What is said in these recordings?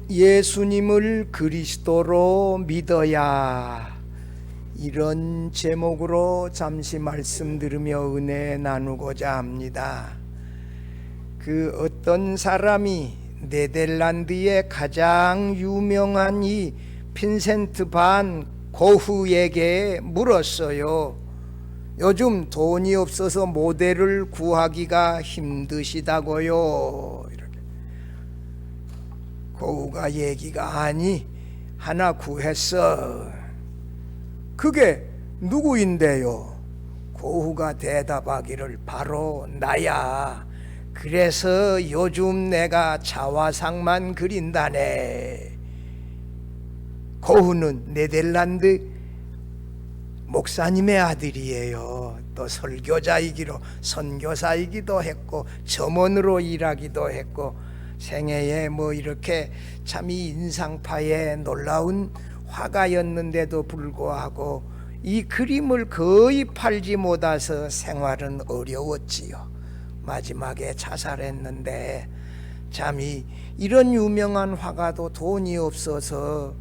예수님을 그리스도로 믿어야, 이런 제목으로 잠시 말씀 들으며 은혜 나누고자 합니다. 그 어떤 사람이 네덜란드의 가장 유명한 이 빈센트 반 고흐에게 물었어요. 요즘 돈이 없어서 모델을 구하기가 힘드시다고요. 이렇게. 고흐가 얘기가 아니, 하나 구했어. 그게 누구인데요? 고흐가 대답하기를 바로 나야. 그래서 요즘 내가 자화상만 그린다네. 고흐는 네덜란드 목사님의 아들이에요. 또 설교자이기로 선교사이기도 했고 점원으로 일하기도 했고 생애에 이렇게 참 이 인상파의 놀라운 화가였는데도 불구하고 이 그림을 거의 팔지 못해서 생활은 어려웠지요. 마지막에 자살했는데, 참 이런 유명한 화가도 돈이 없어서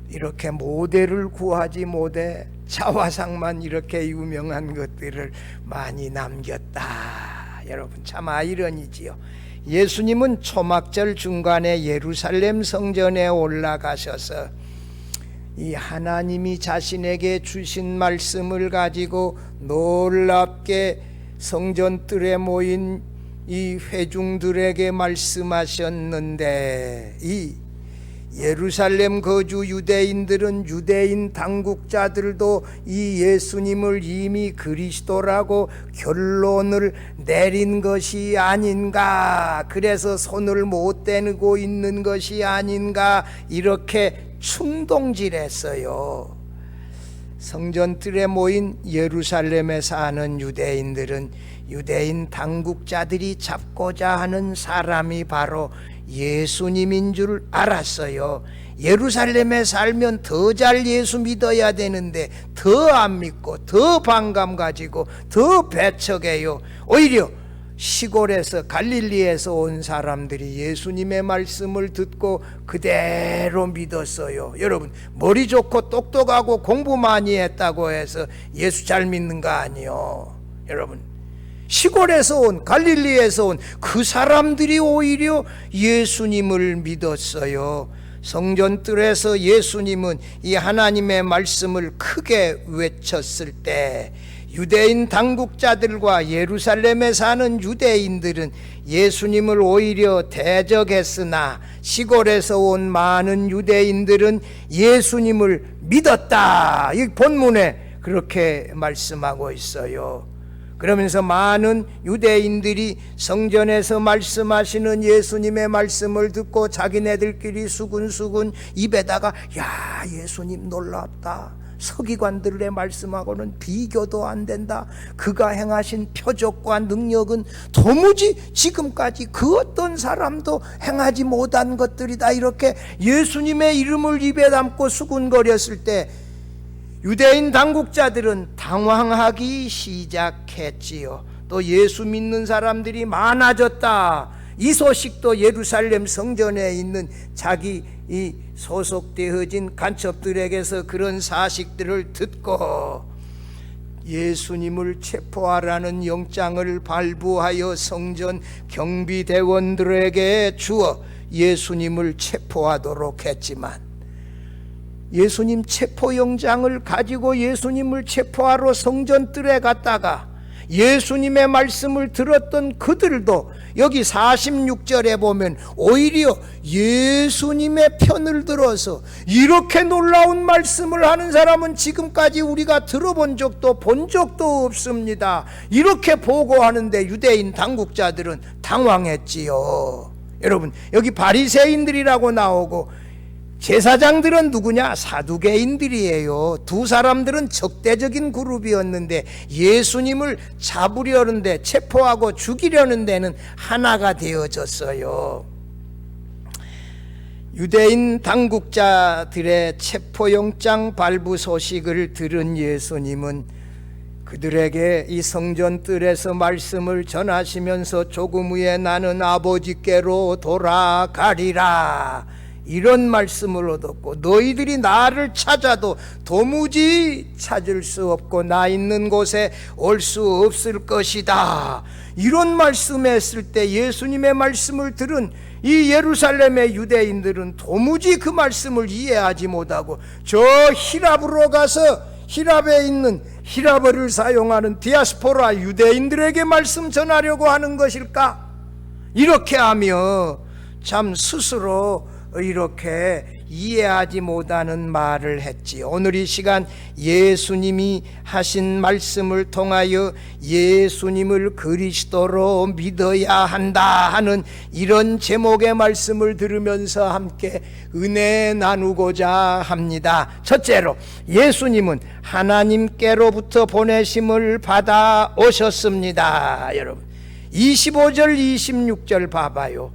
이렇게 모델을 구하지 못해 자화상만 이렇게 유명한 것들을 많이 남겼다. 여러분, 참 아이러니지요. 예수님은 초막절 중간에 예루살렘 성전에 올라가셔서 이 하나님이 자신에게 주신 말씀을 가지고 놀랍게 성전뜰에 모인 이 회중들에게 말씀하셨는데, 이 예루살렘 거주 유대인들은, 유대인 당국자들도 이 예수님을 이미 그리스도라고 결론을 내린 것이 아닌가, 그래서 손을 못 대고 있는 것이 아닌가, 이렇게 충동질했어요. 성전뜰에 모인 예루살렘에 사는 유대인들은 유대인 당국자들이 잡고자 하는 사람이 바로 예수님인 줄 알았어요. 예루살렘에 살면 더 잘 예수 믿어야 되는데 더 안 믿고 더 반감 가지고 더 배척해요. 오히려 시골에서 갈릴리에서 온 사람들이 예수님의 말씀을 듣고 그대로 믿었어요. 여러분, 머리 좋고 똑똑하고 공부 많이 했다고 해서 예수 잘 믿는 거 아니요. 여러분, 시골에서 온, 갈릴리에서 온 그 사람들이 오히려 예수님을 믿었어요. 성전뜰에서 예수님은 이 하나님의 말씀을 크게 외쳤을 때 유대인 당국자들과 예루살렘에 사는 유대인들은 예수님을 오히려 대적했으나 시골에서 온 많은 유대인들은 예수님을 믿었다. 이 본문에 그렇게 말씀하고 있어요. 그러면서 많은 유대인들이 성전에서 말씀하시는 예수님의 말씀을 듣고 자기네들끼리 수군수군 입에다가, 야, 예수님 놀랍다, 서기관들의 말씀하고는 비교도 안 된다, 그가 행하신 표적과 능력은 도무지 지금까지 그 어떤 사람도 행하지 못한 것들이다, 이렇게 예수님의 이름을 입에 담고 수군거렸을 때 유대인 당국자들은 당황하기 시작했지요. 또 예수 믿는 사람들이 많아졌다, 이 소식도 예루살렘 성전에 있는 자기 이 소속되어진 간첩들에게서 그런 사실들을 듣고 예수님을 체포하라는 영장을 발부하여 성전 경비대원들에게 주어 예수님을 체포하도록 했지만, 예수님 체포영장을 가지고 예수님을 체포하러 성전뜰에 갔다가 예수님의 말씀을 들었던 그들도 여기 46절에 보면 오히려 예수님의 편을 들어서, 이렇게 놀라운 말씀을 하는 사람은 지금까지 우리가 들어본 적도 본 적도 없습니다, 이렇게 보고하는데 유대인 당국자들은 당황했지요. 여러분, 여기 바리새인들이라고 나오고 제사장들은 누구냐? 사두개인들이에요. 두 사람들은 적대적인 그룹이었는데 예수님을 잡으려는데, 체포하고 죽이려는 데는 하나가 되어졌어요. 유대인 당국자들의 체포영장 발부 소식을 들은 예수님은 그들에게 이 성전 뜰에서 말씀을 전하시면서 조금 후에 나는 아버지께로 돌아가리라, 이런 말씀을 얻었고, 너희들이 나를 찾아도 도무지 찾을 수 없고 나 있는 곳에 올 수 없을 것이다, 이런 말씀했을 때 예수님의 말씀을 들은 이 예루살렘의 유대인들은 도무지 그 말씀을 이해하지 못하고 저 히랍으로 가서 히랍에 있는 히랍어를 사용하는 디아스포라 유대인들에게 말씀 전하려고 하는 것일까? 이렇게 하며 참 스스로 이렇게 이해하지 못하는 말을 했지. 오늘 이 시간 예수님이 하신 말씀을 통하여 예수님을 그리스도로 믿어야 한다 하는 이런 제목의 말씀을 들으면서 함께 은혜 나누고자 합니다. 첫째로, 예수님은 하나님께로부터 보내심을 받아 오셨습니다. 여러분 25절 26절 봐봐요.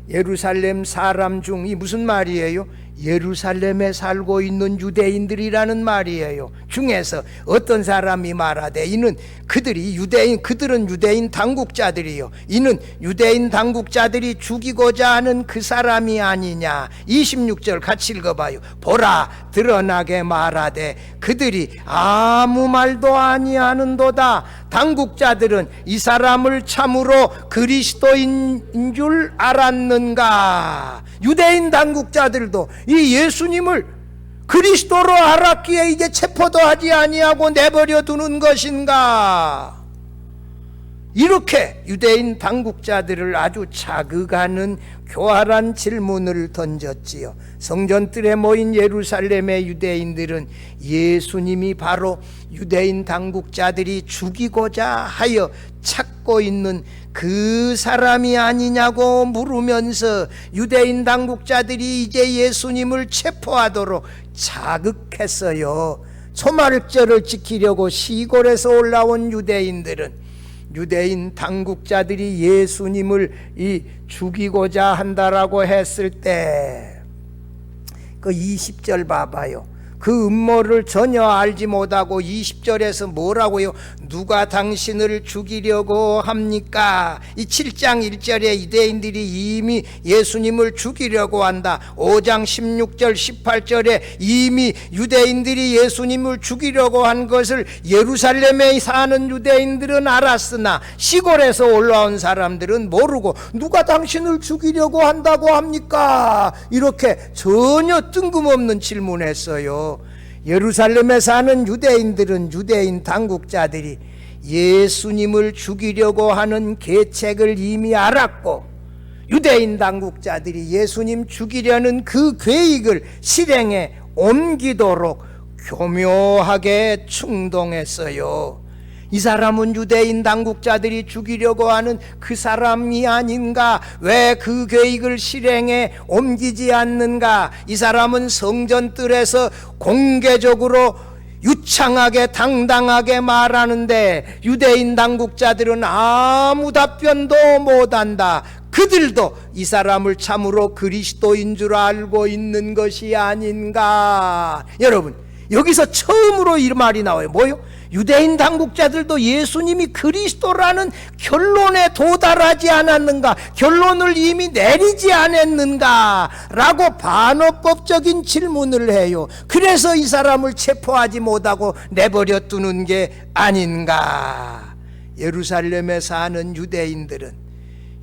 예루살렘 사람 중이 무슨 말이에요? 예루살렘에 살고 있는 유대인들이라는 말이에요. 중에서 어떤 사람이 말하되 이는 그들은 유대인 당국자들이요, 이는 유대인 당국자들이 죽이고자 하는 그 사람이 아니냐. 26절 같이 읽어봐요. 보라, 드러나게 말하되 그들이 아무 말도 아니하는도다. 당국자들은 이 사람을 참으로 그리스도인 줄 알았는가. 유대인 당국자들도 이 예수님을 그리스도로 알았기에 이제 체포도 하지 아니하고 내버려 두는 것인가. 이렇게 유대인 당국자들을 아주 자극하는 교활한 질문을 던졌지요. 성전뜰에 모인 예루살렘의 유대인들은 예수님이 바로 유대인 당국자들이 죽이고자 하여 찾고 있는 그 사람이 아니냐고 물으면서 유대인 당국자들이 이제 예수님을 체포하도록 자극했어요. 초말절을 지키려고 시골에서 올라온 유대인 당국자들이 예수님을 죽이고자 한다라고 했을 때 그 20절 봐봐요. 그 음모를 전혀 알지 못하고 20절에서 뭐라고요? 누가 당신을 죽이려고 합니까? 이 7장 1절에 유대인들이 이미 예수님을 죽이려고 한다. 5장 16절 18절에 이미 유대인들이 예수님을 죽이려고 한 것을 예루살렘에 사는 유대인들은 알았으나 시골에서 올라온 사람들은 모르고 누가 당신을 죽이려고 한다고 합니까? 이렇게 전혀 뜬금없는 질문했어요. 예루살렘에 사는 유대인들은 유대인 당국자들이 예수님을 죽이려고 하는 계책을 이미 알았고, 유대인 당국자들이 예수님 죽이려는 그 계획을 실행에 옮기도록 교묘하게 충동했어요. 이 사람은 유대인 당국자들이 죽이려고 하는 그 사람이 아닌가? 왜 그 계획을 실행에 옮기지 않는가? 이 사람은 성전뜰에서 공개적으로 유창하게 당당하게 말하는데 유대인 당국자들은 아무 답변도 못한다. 그들도 이 사람을 참으로 그리스도인 줄 알고 있는 것이 아닌가? 여러분, 여기서 처음으로 이 말이 나와요. 뭐요? 유대인 당국자들도 예수님이 그리스도라는 결론에 도달하지 않았는가, 결론을 이미 내리지 않았는가 라고 반어법적인 질문을 해요. 그래서 이 사람을 체포하지 못하고 내버려 두는 게 아닌가. 예루살렘에 사는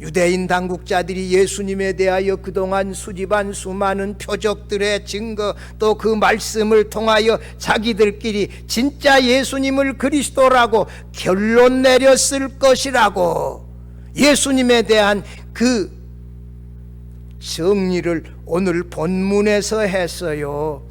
유대인 당국자들이 예수님에 대하여 그동안 수집한 수많은 표적들의 증거, 또 그 말씀을 통하여 자기들끼리 진짜 예수님을 그리스도라고 결론 내렸을 것이라고 예수님에 대한 그 정리를 오늘 본문에서 했어요.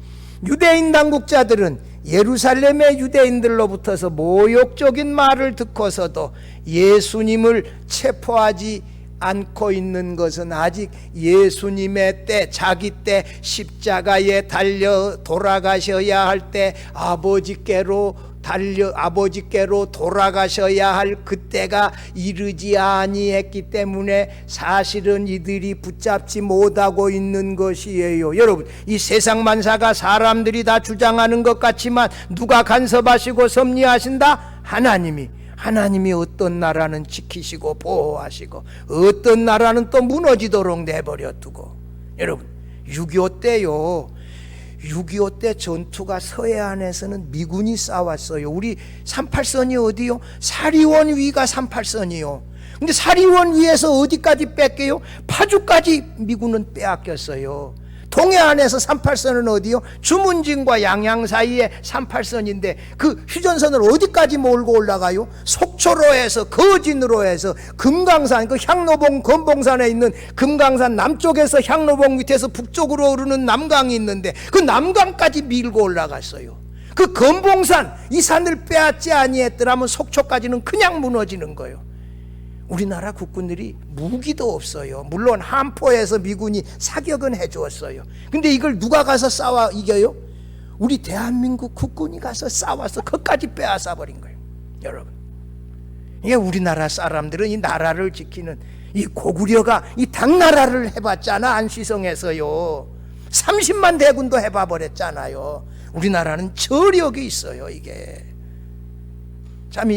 유대인 당국자들은 예루살렘의 유대인들로부터서 모욕적인 말을 듣고서도 예수님을 체포하지 않고 있는 것은 아직 예수님의 때, 자기 때 십자가에 달려 돌아가셔야 할 때 아버지께로 돌아가셔야 할 그 그때가 이르지 아니했기 때문에 사실은 이들이 붙잡지 못하고 있는 것이에요. 여러분, 이 세상 만사가 사람들이 다 주장하는 것 같지만 누가 간섭하시고 섭리하신다? 하나님이 어떤 나라는 지키시고 보호하시고 어떤 나라는 또 무너지도록 내버려 두고. 여러분, 6.25 때요, 6.25 때 전투가 서해안에서는 미군이 싸웠어요. 우리 38선이 어디요? 사리원 위가 38선이요. 근데 사리원 위에서 어디까지 뺏겨요? 파주까지 미군은 빼앗겼어요. 동해안에서 38선은 어디요? 주문진과 양양 사이에 38선인데 그 휴전선을 어디까지 몰고 올라가요? 속초로 해서 거진으로 해서 금강산, 그 향로봉 건봉산에 있는 금강산 남쪽에서 향로봉 밑에서 북쪽으로 흐르는 남강이 있는데 그 남강까지 밀고 올라갔어요. 그 건봉산, 이 산을 빼앗지 아니했더라면 속초까지는 그냥 무너지는 거예요. 우리나라 국군들이 무기도 없어요. 물론 함포에서 미군이 사격은 해주었어요. 근데 이걸 누가 가서 싸워 이겨요? 우리 대한민국 국군이 가서 싸워서 그것까지 빼앗아 버린 거예요. 여러분, 이게 우리나라 사람들은 이 나라를 지키는 이 고구려가 이 당나라를 해봤잖아. 안시성에서요 30만 대군도 해봐 버렸잖아요. 우리나라는 저력이 있어요. 이게 참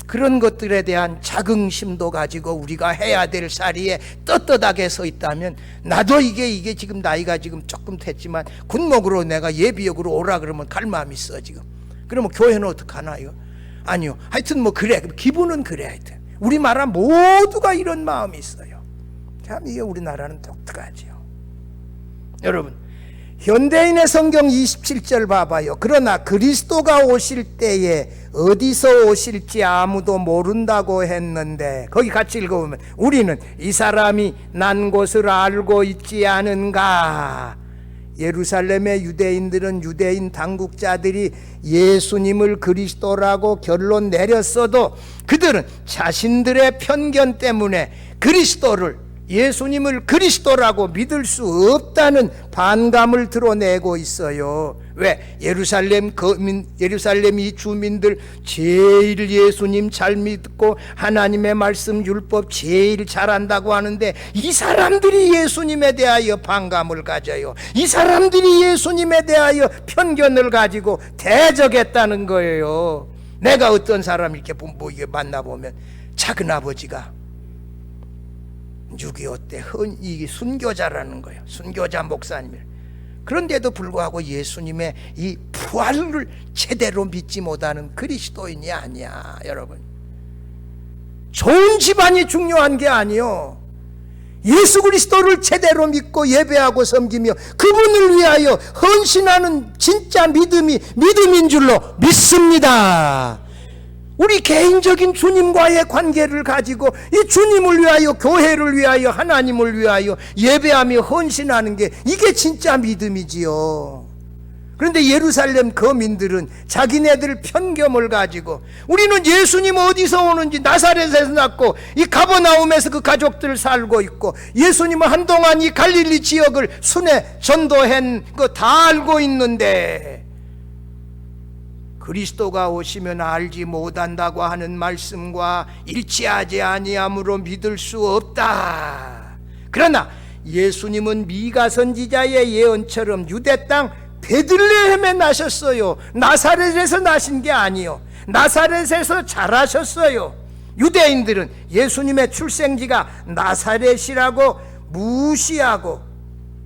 그런 것들에 대한 자긍심도 가지고 우리가 해야 될 자리에 떳떳하게 서 있다면, 나도 이게 지금 나이가 지금 조금 됐지만 군목으로 내가 예비역으로 오라 그러면 갈 마음이 있어 지금. 그러면 교회는 어떡하나요? 아니요. 하여튼 뭐 그래, 기분은 그래. 하여튼 우리나라 모두가 이런 마음이 있어요. 참 이게 우리나라는 독특하지요. 여러분, 현대인의 성경 27절 봐봐요. 그러나 그리스도가 오실 때에 어디서 오실지 아무도 모른다고 했는데, 거기 같이 읽어보면 우리는 이 사람이 난 곳을 알고 있지 않은가. 예루살렘의 유대인들은, 유대인 당국자들이 예수님을 그리스도라고 결론 내렸어도 그들은 자신들의 편견 때문에 예수님을 그리스도라고 믿을 수 없다는 반감을 드러내고 있어요. 왜? 예루살렘 이 주민들 제일 예수님 잘 믿고 하나님의 말씀 율법 제일 잘한다고 하는데, 이 사람들이 예수님에 대하여 반감을 가져요. 이 사람들이 예수님에 대하여 편견을 가지고 대적했다는 거예요. 내가 어떤 사람 이렇게 만나보면 작은아버지가 6.25 때 이게 순교자라는 거예요. 순교자 목사님. 그런데도 불구하고 예수님의 이 부활을 제대로 믿지 못하는 그리스도인이 아니야. 여러분, 좋은 집안이 중요한 게 아니요, 예수 그리스도를 제대로 믿고 예배하고 섬기며 그분을 위하여 헌신하는 진짜 믿음인 줄로 믿습니다. 우리 개인적인 주님과의 관계를 가지고 이 주님을 위하여, 교회를 위하여, 하나님을 위하여 예배하며 헌신하는 게 이게 진짜 믿음이지요. 그런데 예루살렘 거민들은 자기네들 편견을 가지고 우리는 예수님 어디서 오는지, 나사렛에서 났고 이 가버나움에서 그 가족들 살고 있고, 예수님은 한동안 이 갈릴리 지역을 순회 전도한 거 다 알고 있는데 그리스도가 오시면 알지 못한다고 하는 말씀과 일치하지 아니함으로 믿을 수 없다. 그러나 예수님은 미가 선지자의 예언처럼 유대 땅 베들레헴에 나셨어요. 나사렛에서 나신 게 아니요, 나사렛에서 자라셨어요. 유대인들은 예수님의 출생지가 나사렛이라고 무시하고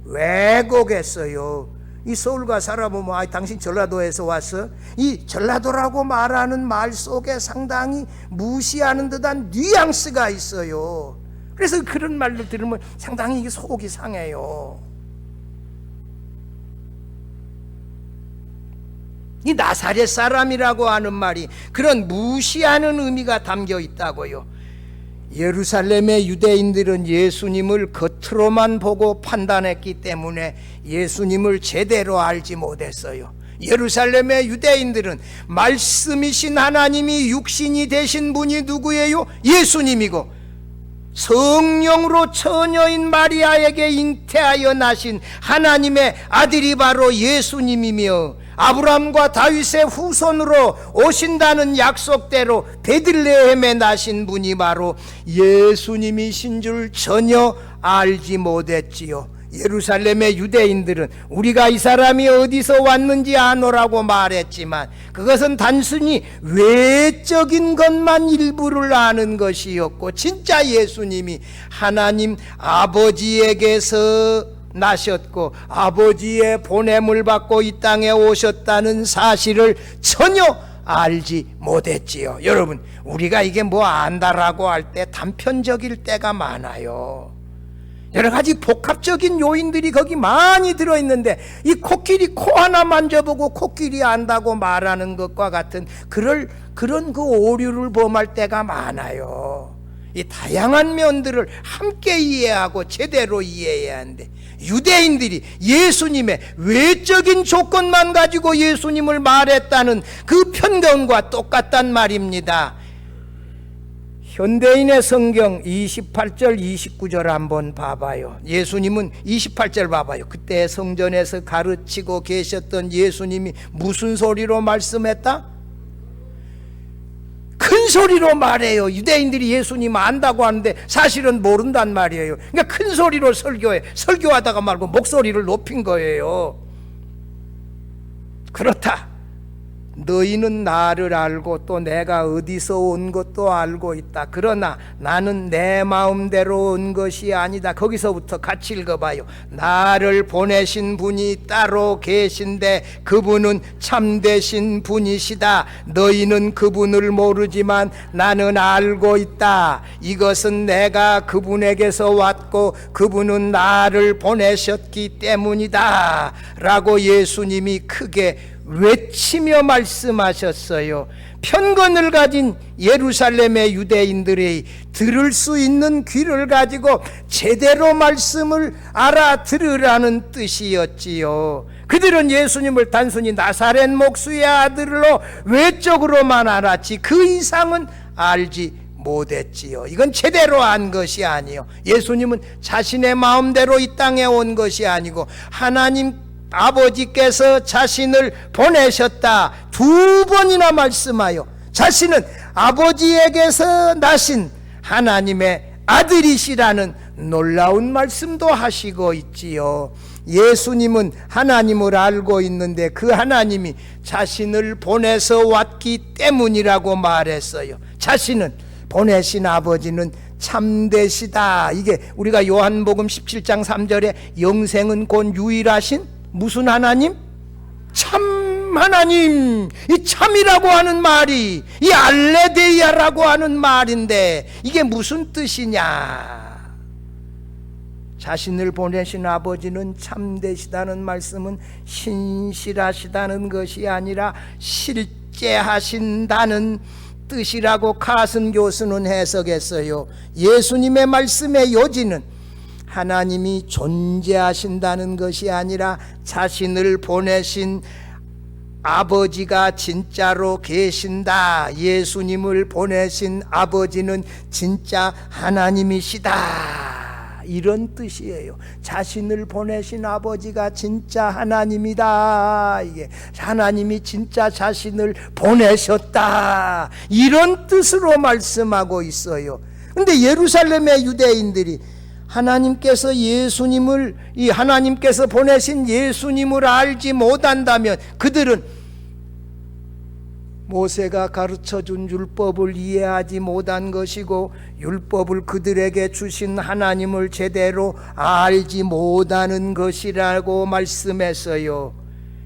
왜곡했어요. 이 서울가 살아보면 당신 전라도에서 왔어? 이 전라도라고 말하는 말 속에 상당히 무시하는 듯한 뉘앙스가 있어요. 그래서 그런 말을 들으면 상당히 이게 속이 상해요. 이 나사렛 사람이라고 하는 말이 그런 무시하는 의미가 담겨 있다고요. 예루살렘의 유대인들은 예수님을 겉으로만 보고 판단했기 때문에 예수님을 제대로 알지 못했어요. 예루살렘의 유대인들은 말씀이신 하나님이 육신이 되신 분이 누구예요? 예수님이고, 성령으로 처녀인 마리아에게 잉태하여 나신 하나님의 아들이 바로 예수님이며, 아브라함과 다윗의 후손으로 오신다는 약속대로 베들레헴에 나신 분이 바로 예수님이신 줄 전혀 알지 못했지요. 예루살렘의 유대인들은 우리가 이 사람이 어디서 왔는지 아노라고 말했지만 그것은 단순히 외적인 것만 일부를 아는 것이었고, 진짜 예수님이 하나님 아버지에게서 나셨고 아버지의 보냄을 받고 이 땅에 오셨다는 사실을 전혀 알지 못했지요. 여러분, 우리가 이게 뭐 안다라고 할 때 단편적일 때가 많아요. 여러 가지 복합적인 요인들이 거기 많이 들어있는데, 이 코끼리 코 하나 만져보고 코끼리 안다고 말하는 것과 같은 그런 그 오류를 범할 때가 많아요. 이 다양한 면들을 함께 이해하고 제대로 이해해야 하는데, 유대인들이 예수님의 외적인 조건만 가지고 예수님을 말했다는 그 편견과 똑같단 말입니다. 현대인의 성경 28절 29절 한번 봐봐요. 예수님은 28절 봐봐요. 그때 성전에서 가르치고 계셨던 예수님이 무슨 소리로 말씀했다? 큰 소리로 말해요. 유대인들이 예수님 안다고 하는데 사실은 모른단 말이에요. 그러니까 큰 소리로 설교해. 설교하다가 말고 목소리를 높인 거예요. 그렇다. 너희는 나를 알고 또 내가 어디서 온 것도 알고 있다. 그러나 나는 내 마음대로 온 것이 아니다. 거기서부터 같이 읽어봐요. 나를 보내신 분이 따로 계신데 그분은 참되신 분이시다. 너희는 그분을 모르지만 나는 알고 있다. 이것은 내가 그분에게서 왔고 그분은 나를 보내셨기 때문이다 라고 예수님이 크게 외치며 말씀하셨어요. 편견을 가진 예루살렘의 유대인들이 들을 수 있는 귀를 가지고 제대로 말씀을 알아들으라는 뜻이었지요. 그들은 예수님을 단순히 나사렛 목수의 아들로 외적으로만 알았지 그 이상은 알지 못했지요. 이건 제대로 안 것이 아니요. 예수님은 자신의 마음대로 이 땅에 온 것이 아니고 하나님 아버지께서 자신을 보내셨다 두 번이나 말씀하여 자신은 아버지에게서 나신 하나님의 아들이시라는 놀라운 말씀도 하시고 있지요. 예수님은 하나님을 알고 있는데 그 하나님이 자신을 보내서 왔기 때문이라고 말했어요. 자신은 보내신 아버지는 참되시다. 이게 우리가 요한복음 17장 3절에 영생은 곧 유일하신 무슨 하나님? 참 하나님. 이 참이라고 하는 말이 이 알레데이아라고 하는 말인데 이게 무슨 뜻이냐? 자신을 보내신 아버지는 참되시다는 말씀은 신실하시다는 것이 아니라 실제하신다는 뜻이라고 카슨 교수는 해석했어요. 예수님의 말씀의 요지는 하나님이 존재하신다는 것이 아니라 자신을 보내신 아버지가 진짜로 계신다. 예수님을 보내신 아버지는 진짜 하나님이시다. 이런 뜻이에요. 자신을 보내신 아버지가 진짜 하나님이다. 이게 하나님이 진짜 자신을 보내셨다. 이런 뜻으로 말씀하고 있어요. 근데 예루살렘의 유대인들이 하나님께서 예수님을 이 하나님께서 보내신 예수님을 알지 못한다면 그들은 모세가 가르쳐준 율법을 이해하지 못한 것이고 율법을 그들에게 주신 하나님을 제대로 알지 못하는 것이라고 말씀했어요.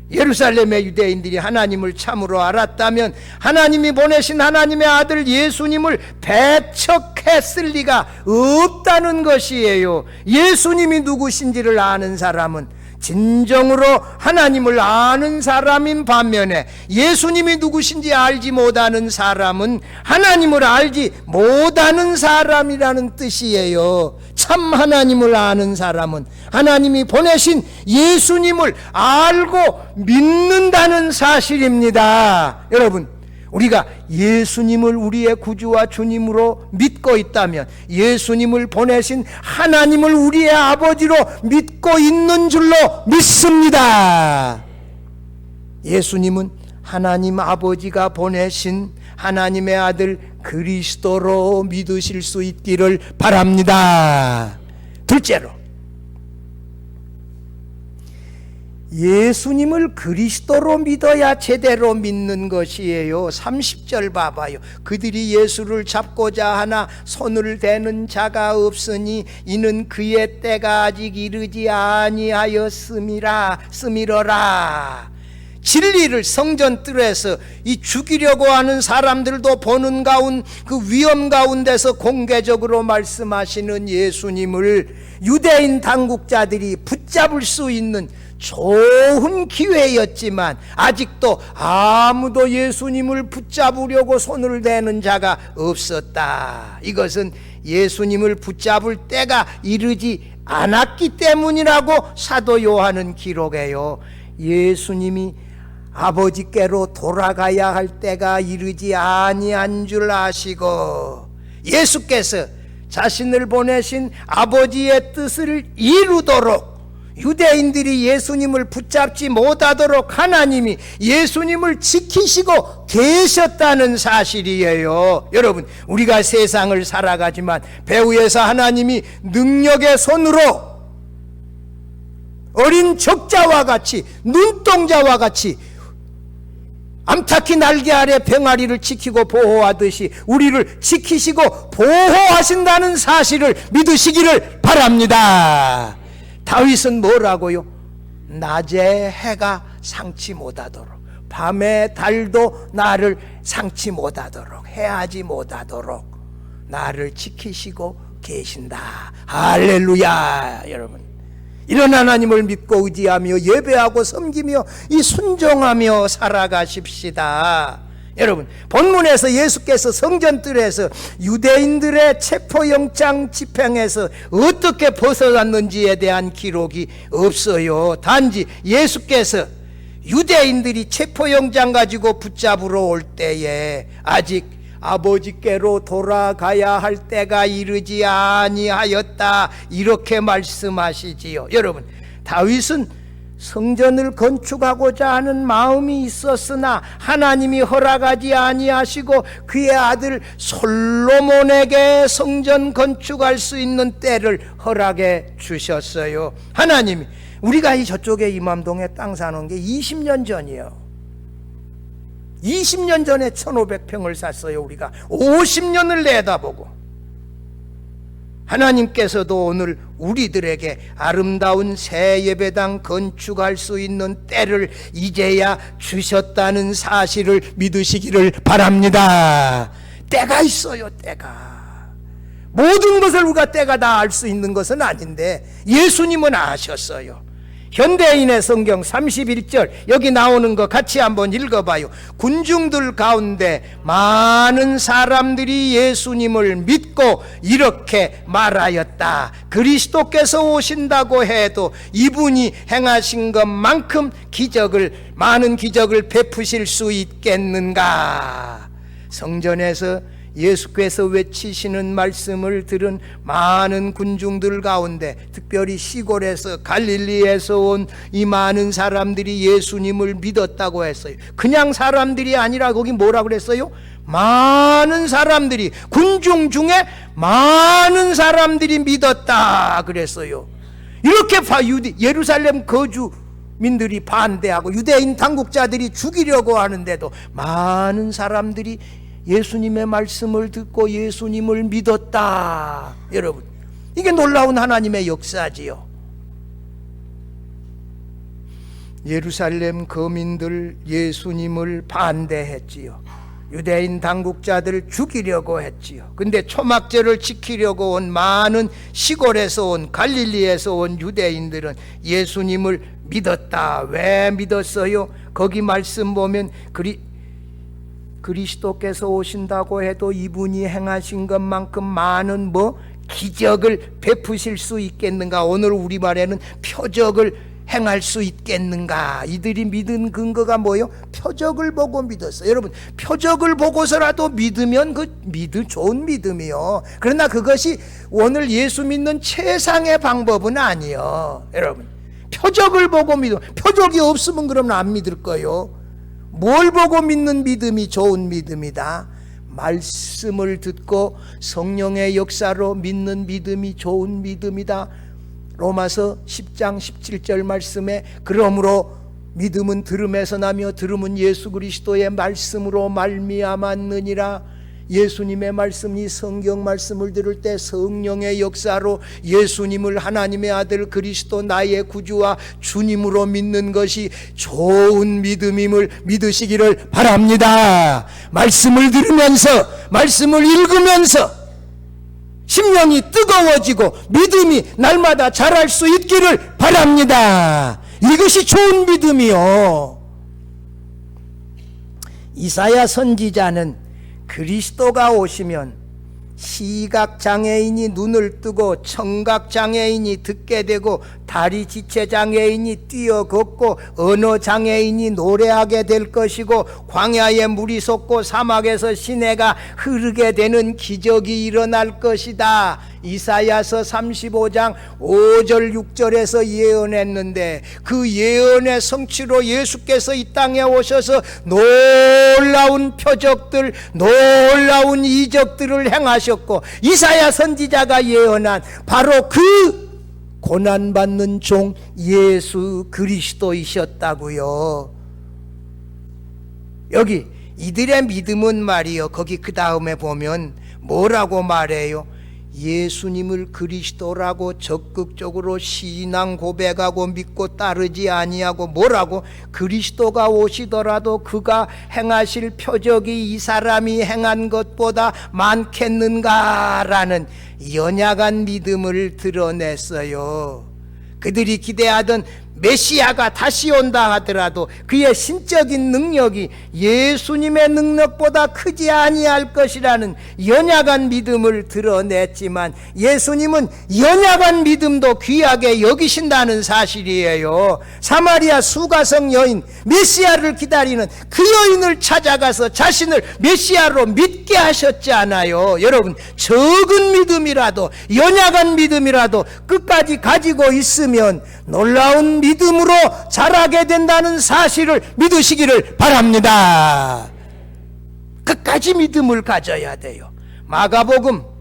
예루살렘의 유대인들이 하나님을 참으로 알았다면 하나님이 보내신 하나님의 아들 예수님을 배척했을 리가 없다는 것이에요. 예수님이 누구신지를 아는 사람은 진정으로 하나님을 아는 사람인 반면에 예수님이 누구신지 알지 못하는 사람은 하나님을 알지 못하는 사람이라는 뜻이에요. 참 하나님을 아는 사람은 하나님이 보내신 예수님을 알고 믿는다는 사실입니다. 여러분, 우리가 예수님을 우리의 구주와 주님으로 믿고 있다면 예수님을 보내신 하나님을 우리의 아버지로 믿고 있는 줄로 믿습니다. 예수님은 하나님 아버지가 보내신 하나님의 아들 그리스도로 믿으실 수 있기를 바랍니다. 둘째로, 예수님을 그리스도로 믿어야 제대로 믿는 것이에요. 30절 봐봐요. 그들이 예수를 잡고자 하나 손을 대는 자가 없으니 이는 그의 때가 아직 이르지 아니하였음이라. 진리를 성전 뜰에서 이 죽이려고 하는 사람들도 보는 그 위험 가운데서 공개적으로 말씀하시는 예수님을 유대인 당국자들이 붙잡을 수 있는 좋은 기회였지만 아직도 아무도 예수님을 붙잡으려고 손을 대는 자가 없었다. 이것은 예수님을 붙잡을 때가 이르지 않았기 때문이라고 사도 요한은 기록해요. 예수님이 아버지께로 돌아가야 할 때가 이르지 아니한 줄 아시고 예수께서 자신을 보내신 아버지의 뜻을 이루도록 유대인들이 예수님을 붙잡지 못하도록 하나님이 예수님을 지키시고 계셨다는 사실이에요. 여러분, 우리가 세상을 살아가지만 배후에서 하나님이 능력의 손으로 어린 적자와 같이, 눈동자와 같이 암탉이 날개 아래 병아리를 지키고 보호하듯이 우리를 지키시고 보호하신다는 사실을 믿으시기를 바랍니다. 다윗은 뭐라고요? 낮에 해가 상치 못하도록, 밤에 달도 나를 상치 못하도록, 해하지 못하도록 나를 지키시고 계신다. 할렐루야. 여러분, 이런 하나님을 믿고 의지하며 예배하고 섬기며 이 순종하며 살아가십시다. 여러분, 본문에서 예수께서 성전뜰에서 유대인들의 체포영장 집행에서 어떻게 벗어났는지에 대한 기록이 없어요. 단지 예수께서 유대인들이 체포영장 가지고 붙잡으러 올 때에 아직 아버지께로 돌아가야 할 때가 이르지 아니하였다, 이렇게 말씀하시지요. 여러분, 다윗은 성전을 건축하고자 하는 마음이 있었으나 하나님이 허락하지 아니하시고 그의 아들 솔로몬에게 성전 건축할 수 있는 때를 허락해 주셨어요. 하나님이, 우리가 이 저쪽에 임암동에 땅 사는 게 20년 전이에요. 20년 전에 1500평을 샀어요. 우리가 50년을 내다보고, 하나님께서도 오늘 우리들에게 아름다운 새 예배당 건축할 수 있는 때를 이제야 주셨다는 사실을 믿으시기를 바랍니다. 때가 있어요. 때가. 모든 것을 우리가 때가 다 알 수 있는 것은 아닌데 예수님은 아셨어요. 현대인의 성경 31절 여기 나오는 거 같이 한번 읽어봐요. 군중들 가운데 많은 사람들이 예수님을 믿고 이렇게 말하였다. 그리스도께서 오신다고 해도 이분이 행하신 것만큼 많은 기적을 베푸실 수 있겠는가? 성전에서 예수께서 외치시는 말씀을 들은 많은 군중들 가운데, 특별히 시골에서 갈릴리에서 온 이 많은 사람들이 예수님을 믿었다고 했어요. 그냥 사람들이 아니라 거기 뭐라 그랬어요? 많은 사람들이, 군중 중에 많은 사람들이 믿었다 그랬어요. 이렇게 예루살렘 거주민들이 반대하고 유대인 당국자들이 죽이려고 하는데도 많은 사람들이 예수님의 말씀을 듣고 예수님을 믿었다. 여러분, 이게 놀라운 하나님의 역사지요. 예루살렘 거민들 예수님을 반대했지요. 유대인 당국자들 죽이려고 했지요. 근데 초막절을 지키려고 온 많은 시골에서 온, 갈릴리에서 온 유대인들은 예수님을 믿었다. 왜 믿었어요? 거기 말씀 보면 그리스도께서 오신다고 해도 이분이 행하신 것만큼 많은 기적을 베푸실 수 있겠는가? 오늘 우리말에는 표적을 행할 수 있겠는가? 이들이 믿은 근거가 뭐예요? 표적을 보고 믿었어요. 여러분, 표적을 보고서라도 믿으면 좋은 믿음이요. 그러나 그것이 오늘 예수 믿는 최상의 방법은 아니요. 여러분, 표적을 보고 믿음. 표적이 없으면 그러면 안 믿을 거요. 뭘 보고 믿는 믿음이 좋은 믿음이다? 말씀을 듣고 성령의 역사로 믿는 믿음이 좋은 믿음이다. 로마서 10장 17절 말씀에 그러므로 믿음은 들음에서 나며 들음은 예수 그리스도의 말씀으로 말미암았느니라. 예수님의 말씀이 성경 말씀을 들을 때 성령의 역사로 예수님을 하나님의 아들 그리스도 나의 구주와 주님으로 믿는 것이 좋은 믿음임을 믿으시기를 바랍니다. 말씀을 들으면서 말씀을 읽으면서 심령이 뜨거워지고 믿음이 날마다 자랄 수 있기를 바랍니다. 이것이 좋은 믿음이요. 이사야 선지자는 그리스도가 오시면 시각장애인이 눈을 뜨고 청각장애인이 듣게 되고 다리 지체장애인이 뛰어 걷고 언어장애인이 노래하게 될 것이고 광야에 물이 솟고 사막에서 시내가 흐르게 되는 기적이 일어날 것이다. 이사야서 35장 5절 6절에서 예언했는데 그 예언의 성취로 예수께서 이 땅에 오셔서 놀라운 표적들, 놀라운 이적들을 행하셨고 이사야 선지자가 예언한 바로 그 고난받는 종 예수 그리스도이셨다고요. 여기 이들의 믿음은 말이요, 거기 그 다음에 보면 뭐라고 말해요? 예수님을 그리스도라고 적극적으로 신앙 고백하고 믿고 따르지 아니하고 뭐라고? 그리스도가 오시더라도 그가 행하실 표적이 이 사람이 행한 것보다 많겠는가라는 연약한 믿음을 드러냈어요. 그들이 기대하던 메시아가 다시 온다 하더라도 그의 신적인 능력이 예수님의 능력보다 크지 아니할 것이라는 연약한 믿음을 드러냈지만 예수님은 연약한 믿음도 귀하게 여기신다는 사실이에요. 사마리아 수가성 여인, 메시아를 기다리는 그 여인을 찾아가서 자신을 메시아로 믿게 하셨지 않아요. 여러분, 적은 믿음이라도 연약한 믿음이라도 끝까지 가지고 있으면 놀라운 믿음으로 자라게 된다는 사실을 믿으시기를 바랍니다. 끝까지 믿음을 가져야 돼요. 마가복음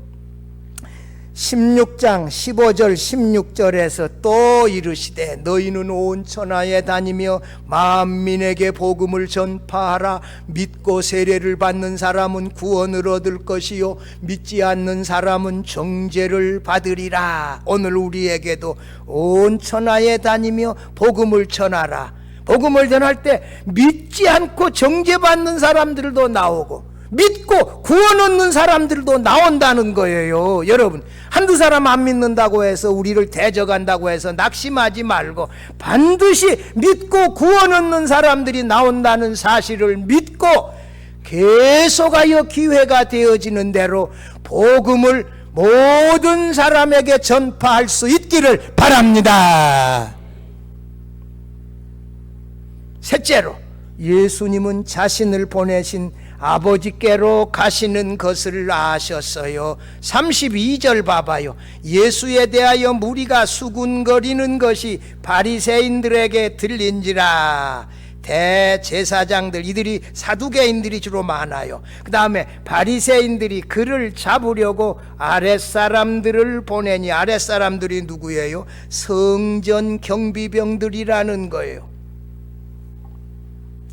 16장 15절 16절에서 또 이르시되 너희는 온 천하에 다니며 만민에게 복음을 전파하라. 믿고 세례를 받는 사람은 구원을 얻을 것이요 믿지 않는 사람은 정죄를 받으리라. 오늘 우리에게도 온 천하에 다니며 복음을 전하라. 복음을 전할 때 믿지 않고 정죄받는 사람들도 나오고 믿고 구원 얻는 사람들도 나온다는 거예요. 여러분, 한두 사람 안 믿는다고 해서 우리를 대적한다고 해서 낙심하지 말고 반드시 믿고 구원 얻는 사람들이 나온다는 사실을 믿고 계속하여 기회가 되어지는 대로 복음을 모든 사람에게 전파할 수 있기를 바랍니다. 셋째로, 예수님은 자신을 보내신 아버지께로 가시는 것을 아셨어요. 32절 봐봐요. 예수에 대하여 무리가 수군거리는 것이 바리새인들에게 들린지라. 대제사장들, 이들이 사두개인들이 주로 많아요. 그 다음에 바리새인들이 그를 잡으려고 아랫사람들을 보내니, 아랫사람들이 누구예요? 성전 경비병들이라는 거예요.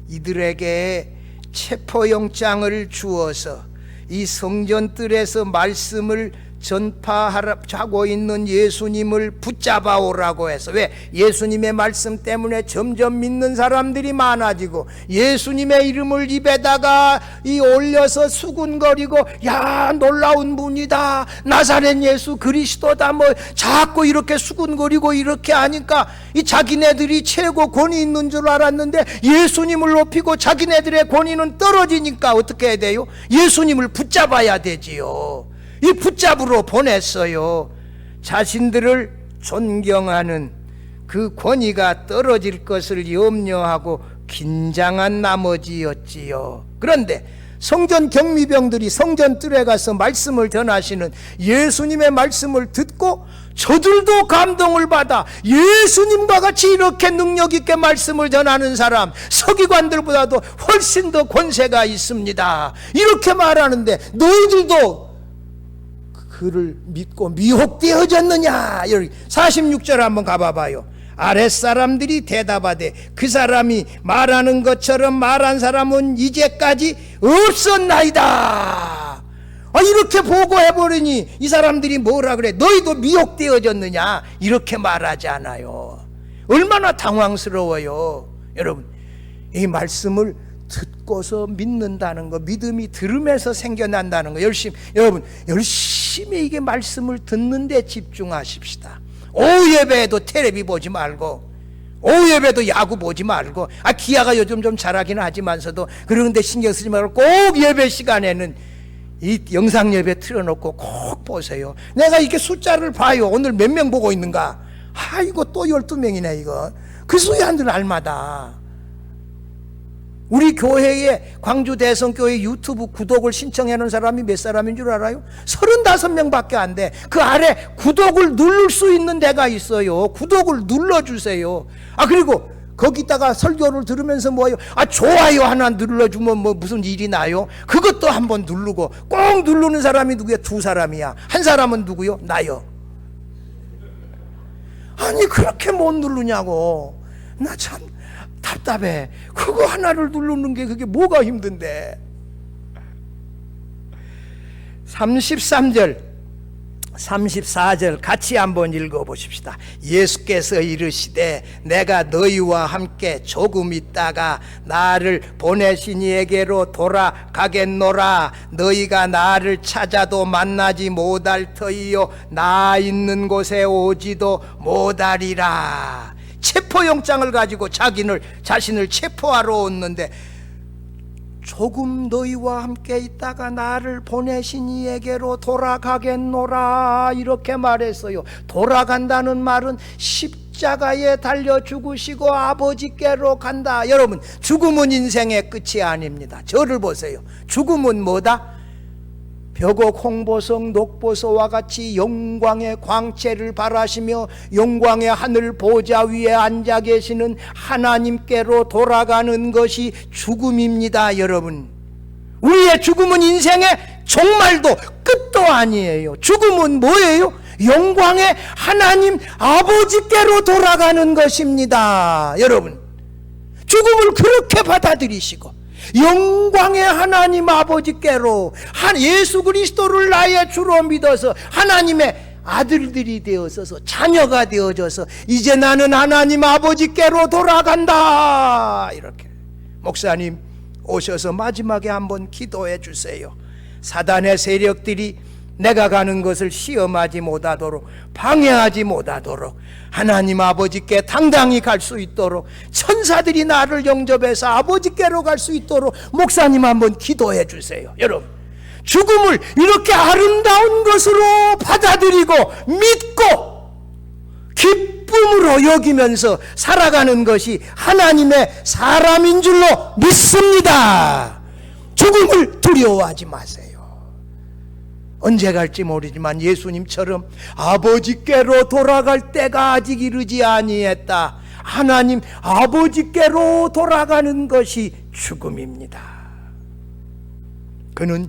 이들에게 체포영장을 주어서 이 성전뜰에서 말씀을 전파하고 있는 예수님을 붙잡아 오라고 해서, 왜? 예수님의 말씀 때문에 점점 믿는 사람들이 많아지고 예수님의 이름을 입에다가 올려서 수군거리고 야 놀라운 분이다, 나사렛 예수 그리스도다, 뭐 자꾸 이렇게 수군거리고 이렇게 하니까 이 자기네들이 최고 권위 있는 줄 알았는데 예수님을 높이고 자기네들의 권위는 떨어지니까 어떻게 해야 돼요? 예수님을 붙잡아야 되지요. 이 붙잡으러 보냈어요. 자신들을 존경하는 그 권위가 떨어질 것을 염려하고 긴장한 나머지였지요. 그런데 성전 경비병들이 성전 뜰에 가서 말씀을 전하시는 예수님의 말씀을 듣고 저들도 감동을 받아 예수님과 같이 이렇게 능력 있게 말씀을 전하는 사람, 서기관들보다도 훨씬 더 권세가 있습니다. 이렇게 말하는데 너희들도 그를 믿고 미혹되어졌느냐? 46절 한번 가봐봐요. 아랫사람들이 대답하되 그 사람이 말하는 것처럼 말한 사람은 이제까지 없었나이다. 이렇게 보고해버리니 이 사람들이 뭐라 그래? 너희도 미혹되어졌느냐? 이렇게 말하지 않아요. 얼마나 당황스러워요. 여러분, 이 말씀을 듣고서 믿는다는 거, 믿음이 들음에서 생겨난다는 거, 여러분 열심히 이게 말씀을 듣는 데 집중하십시다. 오후 예배에도 텔레비 보지 말고, 오후 예배도 야구 보지 말고, 기아가 요즘 좀 잘하기는 하지만서도 그런데 신경 쓰지 말고 꼭 예배 시간에는 이 영상 예배 틀어놓고 꼭 보세요. 내가 이렇게 숫자를 봐요. 오늘 몇 명 보고 있는가? 이거 또 12명이네 이거. 그 수야 한 날마다. 우리 교회에 광주 대성교회 유튜브 구독을 신청해 놓은 사람이 몇 사람인 줄 알아요? 35명밖에 안 돼. 그 아래 구독을 누를 수 있는 데가 있어요. 구독을 눌러주세요. 그리고 거기다가 설교를 들으면서 뭐예요? 좋아요 하나 눌러주면 뭐 무슨 일이 나요? 그것도 한번 누르고. 꼭 누르는 사람이 누구야? 2사람이야. 한 사람은 누구요? 나요. 그렇게 못 누르냐고. 나 참 답답해. 그거 하나를 누르는 게 그게 뭐가 힘든데. 33절 34절 같이 한번 읽어보십시다. 예수께서 이르시되 내가 너희와 함께 조금 있다가 나를 보내신 이에게로 돌아가겠노라. 너희가 나를 찾아도 만나지 못할 터이요 나 있는 곳에 오지도 못하리라. 체포영장을 가지고 자신을 체포하러 왔는데 조금 너희와 함께 있다가 나를 보내신 이에게로 돌아가겠노라 이렇게 말했어요. 돌아간다는 말은 십자가에 달려 죽으시고 아버지께로 간다. 여러분, 죽음은 인생의 끝이 아닙니다. 저를 보세요. 죽음은 뭐다? 벽옥 홍보석 녹보소와 같이 영광의 광채를 바라시며 영광의 하늘 보좌 위에 앉아 계시는 하나님께로 돌아가는 것이 죽음입니다. 여러분, 우리의 죽음은 인생의 종말도 끝도 아니에요. 죽음은 뭐예요? 영광의 하나님 아버지께로 돌아가는 것입니다. 여러분, 죽음을 그렇게 받아들이시고 영광의 하나님 아버지께로 예수 그리스도를 나의 주로 믿어서 하나님의 아들들이 되어서 자녀가 되어져서 이제 나는 하나님 아버지께로 돌아간다. 이렇게 목사님 오셔서 마지막에 한번 기도해 주세요. 사단의 세력들이 내가 가는 것을 시험하지 못하도록, 방해하지 못하도록 하나님 아버지께 당당히 갈 수 있도록, 천사들이 나를 영접해서 아버지께로 갈 수 있도록 목사님 한번 기도해 주세요. 여러분, 죽음을 이렇게 아름다운 것으로 받아들이고 믿고 기쁨으로 여기면서 살아가는 것이 하나님의 사람인 줄로 믿습니다. 죽음을 두려워하지 마세요. 언제 갈지 모르지만 예수님처럼 아버지께로 돌아갈 때가 아직 이르지 아니했다. 하나님 아버지께로 돌아가는 것이 죽음입니다. 그는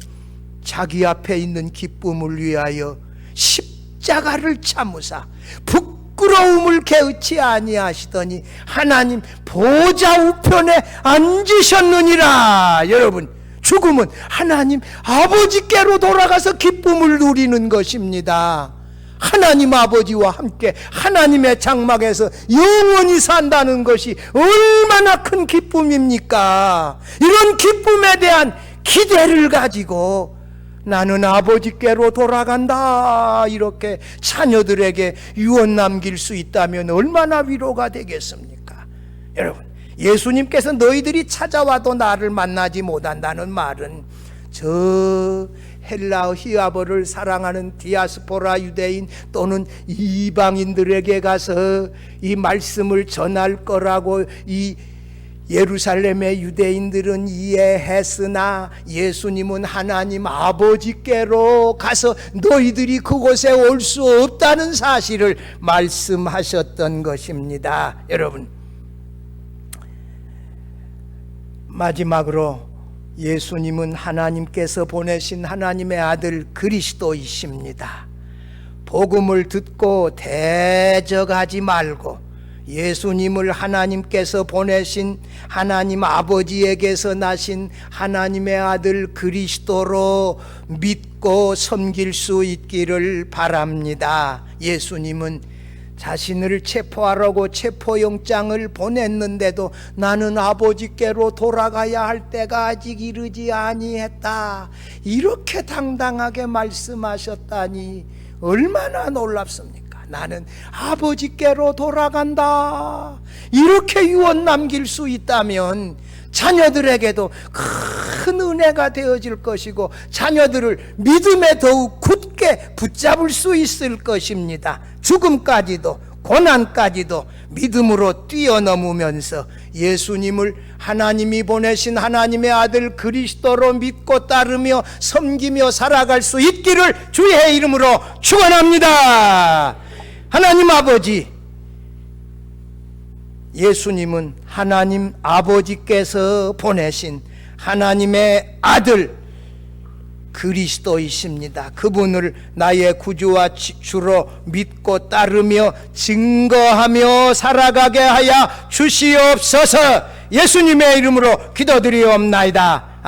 자기 앞에 있는 기쁨을 위하여 십자가를 참으사 부끄러움을 개의치 아니하시더니 하나님 보좌 우편에 앉으셨느니라. 여러분, 죽음은 하나님 아버지께로 돌아가서 기쁨을 누리는 것입니다. 하나님 아버지와 함께 하나님의 장막에서 영원히 산다는 것이 얼마나 큰 기쁨입니까? 이런 기쁨에 대한 기대를 가지고 나는 아버지께로 돌아간다 이렇게 자녀들에게 유언 남길 수 있다면 얼마나 위로가 되겠습니까? 여러분, 예수님께서 너희들이 찾아와도 나를 만나지 못한다는 말은 저 헬라 히아버를 사랑하는 디아스포라 유대인 또는 이방인들에게 가서 이 말씀을 전할 거라고 이 예루살렘의 유대인들은 이해했으나 예수님은 하나님 아버지께로 가서 너희들이 그곳에 올 수 없다는 사실을 말씀하셨던 것입니다. 여러분, 마지막으로 예수님은 하나님께서 보내신 하나님의 아들 그리스도이십니다. 복음을 듣고 대적하지 말고 예수님을 하나님께서 보내신 하나님 아버지에게서 나신 하나님의 아들 그리스도로 믿고 섬길 수 있기를 바랍니다. 예수님은 자신을 체포하라고 체포영장을 보냈는데도 나는 아버지께로 돌아가야 할 때가 아직 이르지 아니했다, 이렇게 당당하게 말씀하셨다니 얼마나 놀랍습니까? 나는 아버지께로 돌아간다, 이렇게 유언 남길 수 있다면 자녀들에게도 큰 은혜가 되어질 것이고 자녀들을 믿음에 더욱 굳게 붙잡을 수 있을 것입니다. 죽음까지도 고난까지도 믿음으로 뛰어넘으면서 예수님을 하나님이 보내신 하나님의 아들 그리스도로 믿고 따르며 섬기며 살아갈 수 있기를 주의 이름으로 축원합니다. 하나님 아버지, 예수님은 하나님 아버지께서 보내신 하나님의 아들 그리스도이십니다. 그분을 나의 구주와 주로 믿고 따르며 증거하며 살아가게 하여 주시옵소서. 예수님의 이름으로 기도드리옵나이다.